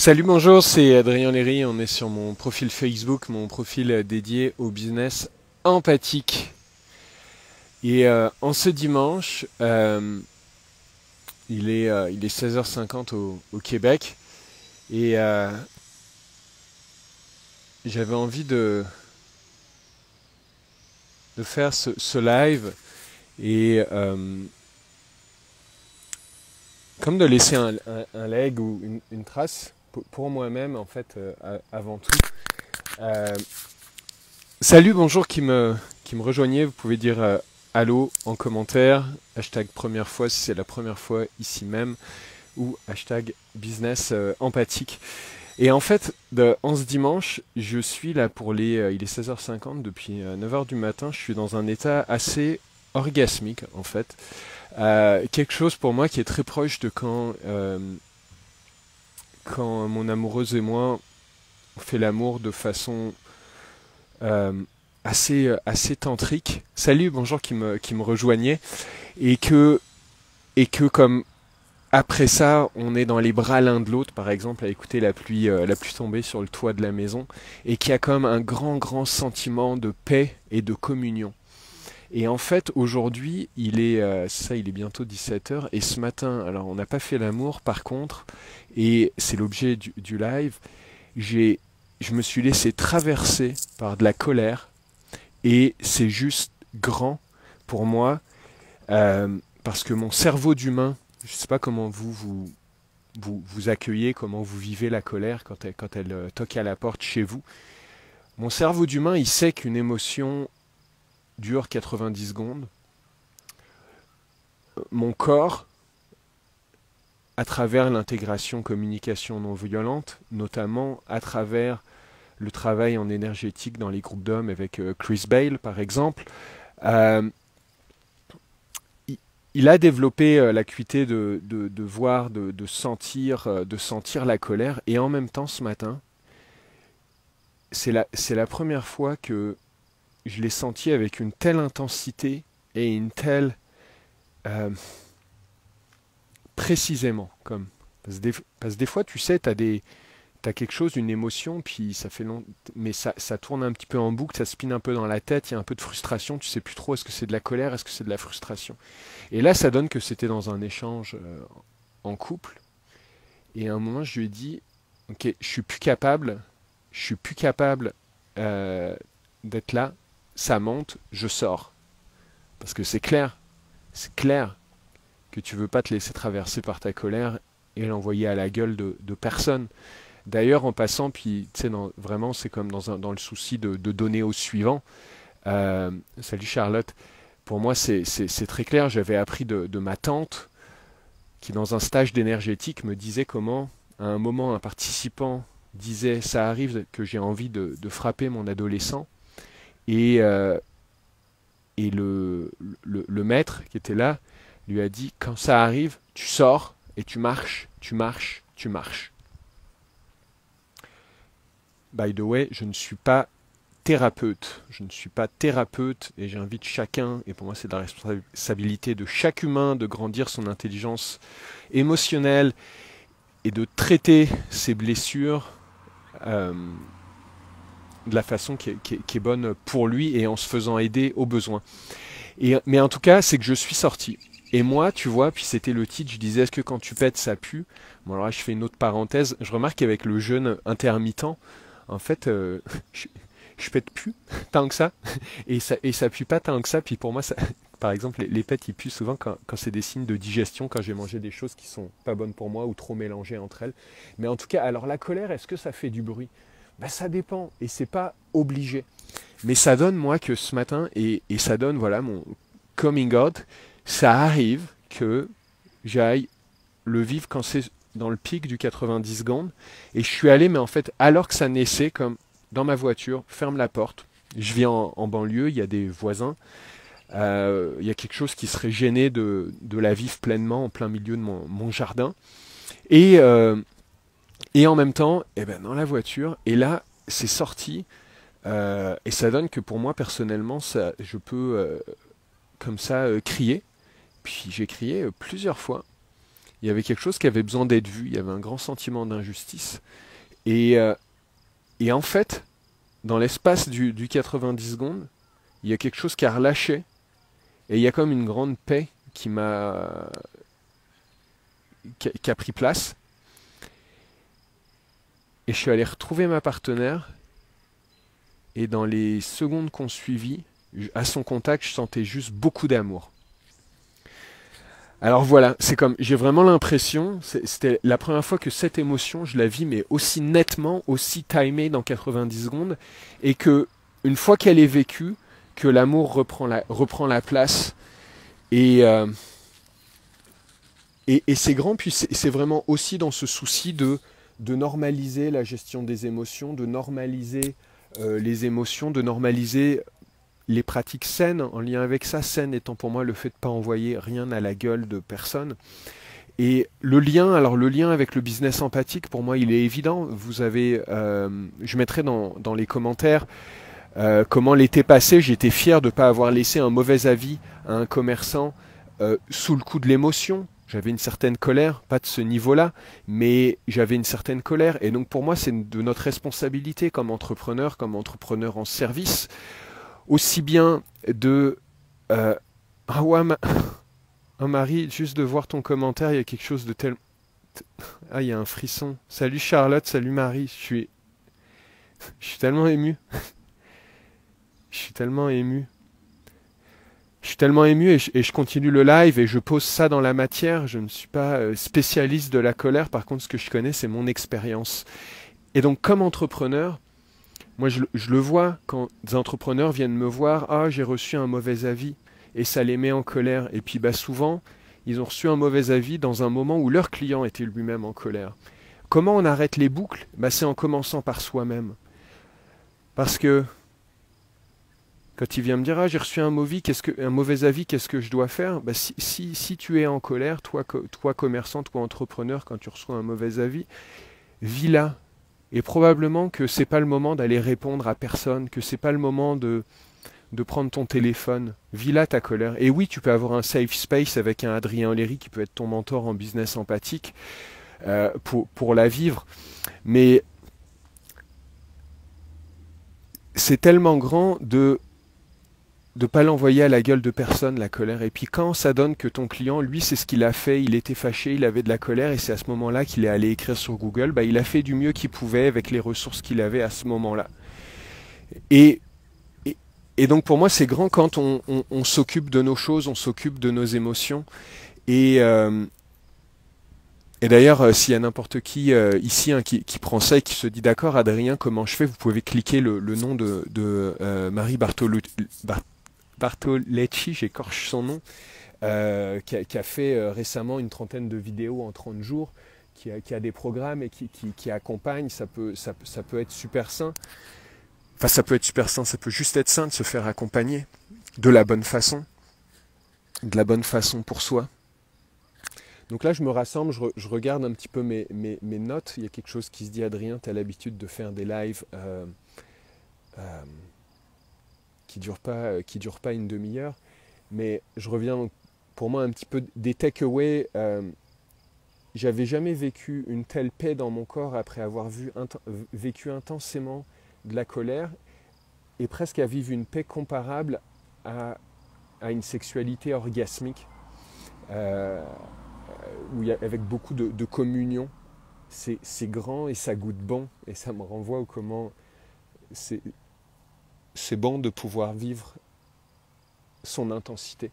Salut, bonjour, c'est Adrien Léry. On est sur mon profil Facebook, mon profil dédié au business empathique. Et en ce dimanche, il est 16h50 au Québec. Et j'avais envie de faire ce live et comme de laisser un leg ou une trace pour moi-même, en fait, avant tout. Euh, Salut, bonjour qui me rejoignez. Vous pouvez dire allô en commentaire, hashtag première fois si c'est la première fois ici même, ou hashtag business empathique. Et en fait, en ce dimanche, je suis là pour il est 16h50, depuis 9h du matin, je suis dans un état assez orgasmique en fait. Quelque chose pour moi qui est très proche de quand mon amoureuse et moi on fait l'amour de façon euh, assez tantrique. Salut, bonjour qui me rejoignait. Et que comme après ça, on est dans les bras l'un de l'autre, par exemple, à écouter la pluie tomber sur le toit de la maison, et qu'il y a comme un grand sentiment de paix et de communion. Et en fait, aujourd'hui, il est bientôt 17h, et ce matin, alors on n'a pas fait l'amour, par contre, et c'est l'objet du live, je me suis laissé traverser par de la colère, et c'est juste grand pour moi, parce que mon cerveau d'humain, je ne sais pas comment vous accueillez, comment vous vivez la colère quand elle toque à la porte chez vous. Mon cerveau d'humain, il sait qu'une émotion dure 90 secondes. Mon corps, à travers l'intégration communication non violente, notamment à travers le travail en énergétique dans les groupes d'hommes avec Chris Bale par exemple, euh, il a développé l'acuité de voir, de sentir la colère. Et en même temps, ce matin, c'est la première fois que je l'ai senti avec une telle intensité et une telle euh, précisément comme parce que des fois, tu sais, t'as quelque chose, une émotion, puis ça fait long, mais ça tourne un petit peu en boucle, ça spinne un peu dans la tête, il y a un peu de frustration, tu sais plus trop est-ce que c'est de la colère, est-ce que c'est de la frustration. Et là, ça donne que c'était dans un échange en couple. Et à un moment, je lui ai dit, ok, je suis plus capable euh, d'être là, ça monte, je sors. Parce que c'est clair que tu veux pas te laisser traverser par ta colère et l'envoyer à la gueule de personne. D'ailleurs, en passant, puis tu sais, vraiment, c'est comme dans le souci de donner au suivant. Salut Charlotte. Pour moi, c'est très clair. J'avais appris de ma tante qui, dans un stage d'énergétique, me disait comment, à un moment, un participant disait ça arrive que j'ai envie de frapper mon adolescent. Et, euh, et le maître qui était là lui a dit quand ça arrive, tu sors et tu marches, tu marches, tu marches. By the way, je ne suis pas thérapeute. Je ne suis pas thérapeute et j'invite chacun, et pour moi c'est de la responsabilité de chaque humain de grandir son intelligence émotionnelle et de traiter ses blessures euh, de la façon qui est bonne pour lui et en se faisant aider au besoin. Mais en tout cas, c'est que je suis sorti. Et moi, tu vois, puis c'était le titre, je disais, est-ce que quand tu pètes, ça pue? Bon, alors là, je fais une autre parenthèse. Je remarque qu'avec le jeûne intermittent, en fait, je pète plus tant que ça. Et ça pue pas tant que ça. Puis pour moi, par exemple, les pètes, ils puent souvent quand c'est des signes de digestion, quand j'ai mangé des choses qui sont pas bonnes pour moi ou trop mélangées entre elles. Mais en tout cas, alors la colère, est-ce que ça fait du bruit? Ben, ça dépend. Et c'est pas obligé. Mais ça donne, moi, que ce matin, et ça donne, voilà, mon coming out, ça arrive que j'aille le vivre quand c'est dans le pic du 90 secondes. Et je suis allé, mais en fait, alors que ça naissait, comme dans ma voiture, ferme la porte. Je vis en banlieue, il y a des voisins. Il y a quelque chose qui serait gêné de la vivre pleinement en plein milieu de mon jardin. Et, euh, et en même temps, eh ben, dans la voiture, et là, c'est sorti. Et ça donne que pour moi, personnellement, je peux, comme ça, crier. Puis j'ai crié plusieurs fois. Il y avait quelque chose qui avait besoin d'être vu. Il y avait un grand sentiment d'injustice. Et, euh, et en fait, dans l'espace du 90 secondes, il y a quelque chose qui a relâché. Et il y a comme une grande paix qui a pris place. Et je suis allé retrouver ma partenaire. Et dans les secondes qu'on suivit, à son contact, je sentais juste beaucoup d'amour. Alors voilà, c'est comme, j'ai vraiment l'impression, c'était la première fois que cette émotion, je la vis, mais aussi nettement, aussi timée dans 90 secondes, et que, une fois qu'elle est vécue, que l'amour reprend la place, et, euh, et c'est grand, puis c'est vraiment aussi dans ce souci de normaliser la gestion des émotions, de normaliser les émotions, de normaliser les pratiques saines en lien avec ça, saine étant pour moi le fait de ne pas envoyer rien à la gueule de personne. Et le lien avec le business empathique, pour moi, il est évident. Vous avez, je mettrai dans les commentaires comment l'été passé, j'étais fier de ne pas avoir laissé un mauvais avis à un commerçant sous le coup de l'émotion. J'avais une certaine colère, pas de ce niveau-là, mais j'avais une certaine colère. Et donc pour moi, c'est de notre responsabilité comme entrepreneur en service, aussi bien de ah ouais, Marie, juste de voir ton commentaire, il y a quelque chose de tel. Ah, il y a un frisson. Salut Charlotte, salut Marie. Je suis tellement ému. Je suis tellement ému. Je suis tellement ému et je continue le live et je pose ça dans la matière. Je ne suis pas spécialiste de la colère. Par contre, ce que je connais, c'est mon expérience. Et donc, comme entrepreneur, moi, je le vois quand des entrepreneurs viennent me voir. Ah, j'ai reçu un mauvais avis. Et ça les met en colère. Et puis, bah, souvent, ils ont reçu un mauvais avis dans un moment où leur client était lui-même en colère. Comment on arrête les boucles? Bah, c'est en commençant par soi-même. Parce que quand il vient me dire ah j'ai reçu un mauvais avis, qu'est-ce que je dois faire? Bah, si tu es en colère, toi commerçant, toi entrepreneur, quand tu reçois un mauvais avis, vis-la. Et probablement que c'est pas le moment d'aller répondre à personne, que c'est pas le moment de prendre ton téléphone. Vis-la ta colère. Et oui, tu peux avoir un safe space avec un Adrien Léry qui peut être ton mentor en business empathique pour la vivre. Mais c'est tellement grand de ne pas l'envoyer à la gueule de personne, la colère. Et puis quand ça donne que ton client, lui, c'est ce qu'il a fait, il était fâché, il avait de la colère, et c'est à ce moment-là qu'il est allé écrire sur Google, bah, il a fait du mieux qu'il pouvait avec les ressources qu'il avait à ce moment-là. Et, et, et donc pour moi, c'est grand quand on s'occupe de nos choses, on s'occupe de nos émotions. Et, euh, et d'ailleurs, s'il y a n'importe qui ici qui prend ça et qui se dit d'accord, Adrien, comment je fais? Vous pouvez cliquer le nom de Marie Bartolecci, j'écorche son nom, qui a fait récemment une trentaine de vidéos en 30 jours, qui a des programmes et qui accompagne. Ça peut être super sain. Enfin, ça peut être super sain, ça peut juste être sain de se faire accompagner de la bonne façon pour soi. Donc là, je me rassemble, je regarde un petit peu mes notes. Il y a quelque chose qui se dit, Adrien, tu as l'habitude de faire des lives qui durent pas une demi-heure. Mais je reviens pour moi un petit peu des takeaways. J'avais jamais vécu une telle paix dans mon corps après avoir vécu intensément de la colère et presque à vivre une paix comparable à une sexualité orgasmique avec beaucoup de communion. C'est grand et ça goûte bon et ça me renvoie au comment c'est bon de pouvoir vivre son intensité.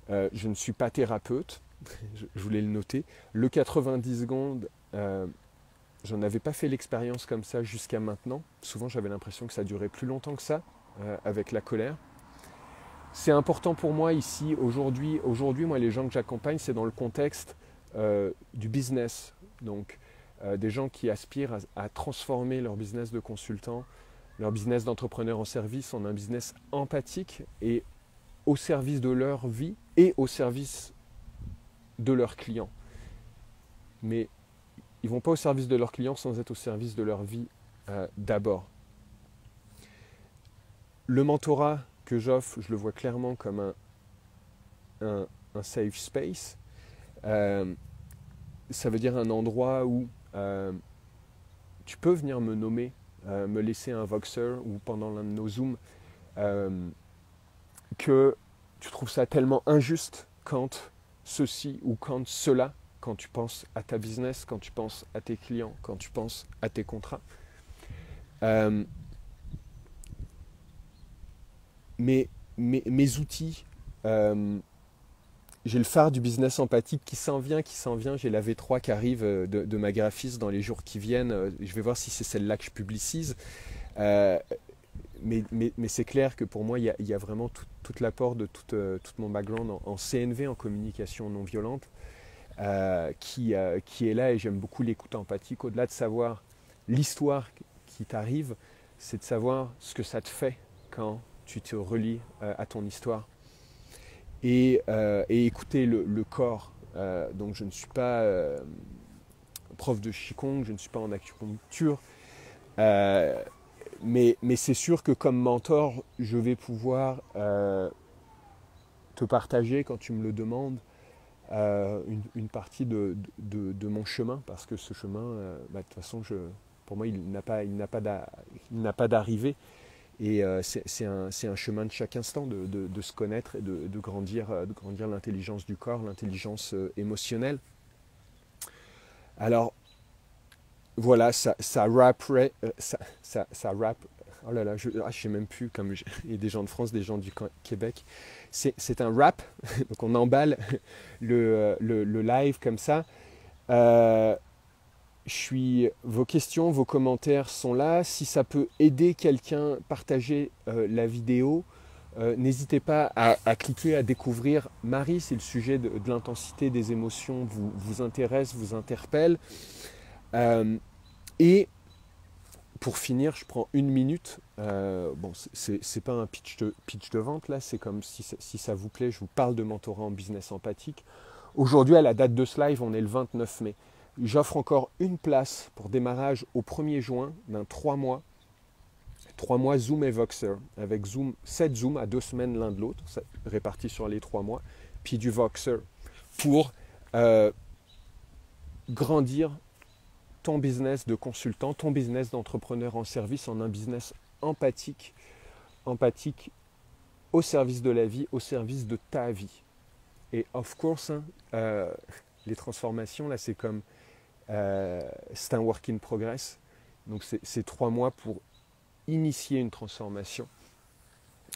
Je ne suis pas thérapeute, je voulais le noter. Le 90 secondes, j'en avais pas fait l'expérience comme ça jusqu'à maintenant. Souvent j'avais l'impression que ça durait plus longtemps que ça avec la colère. C'est important pour moi ici, aujourd'hui, moi les gens que j'accompagne, c'est dans le contexte du business. Donc des gens qui aspirent à transformer leur business de consultant, leur business d'entrepreneur en service en un business empathique et au service de leur vie et au service de leurs clients. Mais ils ne vont pas au service de leurs clients sans être au service de leur vie d'abord. Le mentorat que j'offre, je le vois clairement comme un safe space. Euh, Ça veut dire un endroit où tu peux venir me nommer, me laisser un Voxer ou pendant l'un de nos Zooms, euh, que tu trouves ça tellement injuste quand ceci ou quand cela, quand tu penses à ta business, quand tu penses à tes clients, quand tu penses à tes contrats. Euh, mes outils, euh, j'ai le phare du business empathique qui s'en vient, qui s'en vient. J'ai la V3 qui arrive de ma graphiste dans les jours qui viennent. Je vais voir si c'est celle-là que je publicise. Euh, mais c'est clair que pour moi, il y a vraiment tout l'apport de tout mon background en CNV, en communication non violente, qui est là. Et j'aime beaucoup l'écoute empathique. Au-delà de savoir l'histoire qui t'arrive, c'est de savoir ce que ça te fait quand tu te relis à ton histoire. Et écouter le corps. Donc je ne suis pas prof de Qigong, je ne suis pas en acupuncture, euh, mais c'est sûr que comme mentor, je vais pouvoir te partager, quand tu me le demandes, une partie de mon chemin, parce que ce chemin, de toute façon, pour moi, il n'a pas d'arrivée. Et c'est un chemin de chaque instant de se connaître et de grandir l'intelligence du corps, l'intelligence émotionnelle. Alors voilà, ça rapperait, ça rap. Oh là là, je ne sais même plus, il y a des gens de France, des gens du Québec. C'est un rap, donc on emballe le live comme ça. Euh, Vos questions, vos commentaires sont là. Si ça peut aider quelqu'un, partager la vidéo, n'hésitez pas à cliquer, à découvrir Marie, si le sujet de l'intensité des émotions vous intéresse, vous interpelle. Et pour finir, je prends une minute. Bon, c'est pas un pitch de vente là, c'est comme si ça vous plaît, je vous parle de mentorat en business empathique. Aujourd'hui, à la date de ce live, on est le 29 mai. J'offre encore une place pour démarrage au 1er juin d'un 3 mois. 3 mois Zoom et Voxer, avec 7 Zooms à 2 semaines l'un de l'autre, répartis sur les 3 mois, puis du Voxer pour grandir ton business de consultant, ton business d'entrepreneur en service en un business empathique au service de la vie, au service de ta vie. Et of course, les transformations, là, c'est un work in progress. Donc c'est 3 mois pour initier une transformation.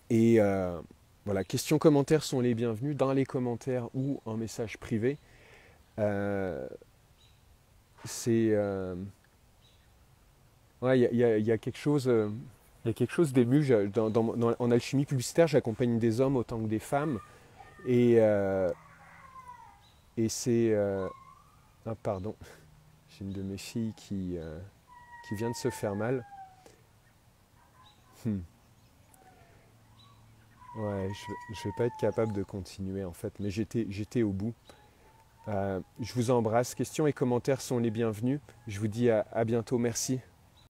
Et voilà, questions, commentaires sont les bienvenus dans les commentaires ou en message privé. Ouais, il y a quelque chose, il y a quelque chose d'ému. En alchimie publicitaire, j'accompagne des hommes autant que des femmes. Et c'est... ah pardon, j'ai une de mes filles qui vient de se faire mal. Ouais, je vais pas être capable de continuer en fait, mais j'étais au bout. Je vous embrasse. Questions et commentaires sont les bienvenus. Je vous dis à bientôt. Merci.